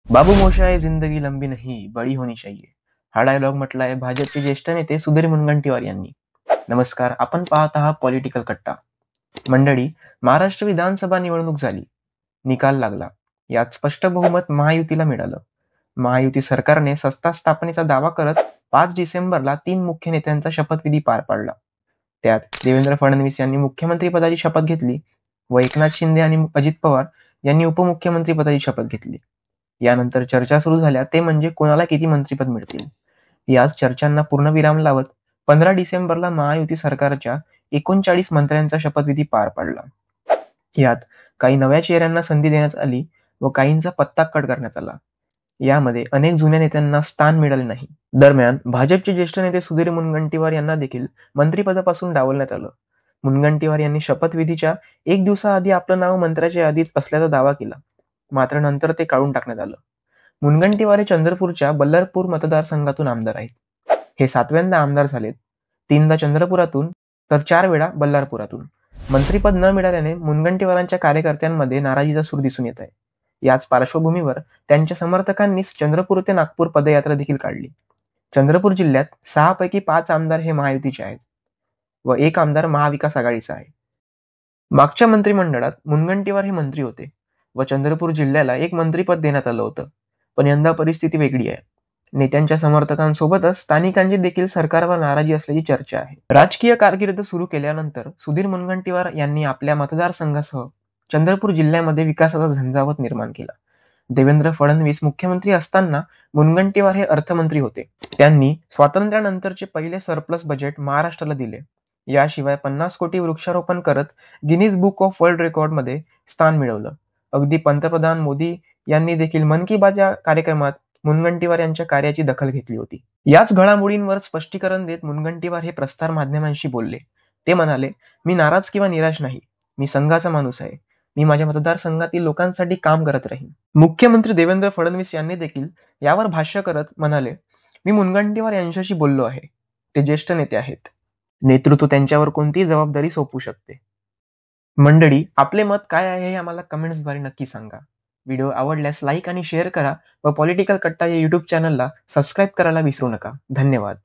बाबू मोशाय जिंदगी लंबी नहीं बडी होनी चाहिए हा डायलॉग म्हटलाय भाजपचे ज्येष्ठ नेते सुधीर मुनगंटीवार यांनी। नमस्कार, आपण पाहत आहात पॉलिटिकल कट्टा। मंडळी, महाराष्ट्र विधानसभा निवडणूक झाली, निकाल लागला। यात स्पष्ट बहुमत महायुतीला मिळालं। महायुती सरकारने सत्ता स्थापनेचा दावा करत 5 डिसेंबरला 3 मुख्य नेत्यांचा शपथविधी पार पाडला। त्यात देवेंद्र फडणवीस यांनी मुख्यमंत्रीपदाची शपथ घेतली व एकनाथ शिंदे आणि अजित पवार यांनी उपमुख्यमंत्रीपदाची शपथ घेतली। यानंतर चर्चा सुरू झाल्या ते म्हणजे कोणाला किती मंत्रिपद मिळतील। याच चर्चांना पूर्णविराम लावत 15 डिसेंबरला महायुती सरकारच्या 39 मंत्र्यांचा शपथविधी पार पडला। यात काही नव्या चेहऱ्यांना संधी देण्यात आली व काहींचा पत्ता कट करण्यात आला। यामध्ये अनेक जुन्या नेत्यांना स्थान मिळाले नाही। दरम्यान भाजपचे ज्येष्ठ नेते सुधीर मुनगंटीवार यांना देखील मंत्रिपदापासून डावलण्यात आलं। मुनगंटीवार यांनी शपथविधीच्या 1 दिवसाआधी आपलं नाव मंत्र्याच्या यादीत असल्याचा दावा केला, मात्र नंतर ते काढून टाकण्यात आलं। मुनगंटीवार हे चंद्रपूरच्या बल्लारपूर मतदारसंघातून आमदार आहेत। हे 7व्यांदा आमदार झालेत, 3दा चंद्रपुरातून तर 4 वेळा बल्लारपुरातून। मंत्रिपद न मिळाल्याने मुनगंटीवारांच्या कार्यकर्त्यांमध्ये नाराजीचा सूर दिसून येत आहे। याच पार्श्वभूमीवर त्यांच्या समर्थकांनी चंद्रपूर ते नागपूर पदयात्रा देखील काढली। चंद्रपूर जिल्ह्यात 6 पैकी 5 आमदार हे महायुतीचे आहेत व 1 आमदार महाविकास आघाडीचा आहे। मागच्या मंत्रिमंडळात मुनगंटीवार हे मंत्री होते व चंद्रपूर जिल्ह्याला 1 मंत्रिपद देण्यात आलं होतं, पण यंदा परिस्थिती वेगळी आहे। नेत्यांच्या समर्थकांसोबतच स्थानिकांची देखील सरकारवर नाराजी असल्याची चर्चा आहे। राजकीय कारकीर्द सुरू केल्यानंतर सुधीर मुनगंटीवार यांनी आपल्या मतदारसंघासह चंद्रपूर जिल्ह्यामध्ये विकासाचा झंझावात निर्माण केला। देवेंद्र फडणवीस मुख्यमंत्री असताना मुनगंटीवार हे अर्थमंत्री होते। त्यांनी स्वातंत्र्यानंतरचे पहिले सरप्लस बजेट महाराष्ट्राला दिले। याशिवाय 50 कोटी वृक्षारोपण करत गिनीज बुक ऑफ वर्ल्ड रेकॉर्डमध्ये स्थान मिळवलं। अगदी पंतप्रधान मोदी यांनी देखील मन की बात या कार्यक्रमात मुनगंटीवार यांच्या कार्याची दखल घेतली होती। याच घडामोडींवर स्पष्टीकरण देत मुनगंटीवार हे प्रसार माध्यमांशी बोलले। ते म्हणाले, मी नाराज किंवा निराश नाही, मी संघाचा माणूस आहे। मी माझ्या मतदारसंघातील लोकांसाठी काम करत राहीन। मुख्यमंत्री देवेंद्र फडणवीस यांनी देखील यावर भाष्य करत म्हणाले, मी मुनगंटीवार यांच्याशी बोललो आहे। ते ज्येष्ठ नेते आहेत, नेतृत्व त्यांच्यावर कोणतीही जबाबदारी सोपवू शकते। मंडळी, आपले मत काय आहे हे आम्हाला कमेंट्सद्वारे नक्की सांगा। व्हिडिओ आवडल्यास लाईक आणि शेअर करा व पॉलिटिकल कट्टा या YouTube चॅनलला सबस्क्राईब करायला विसरू नका। धन्यवाद।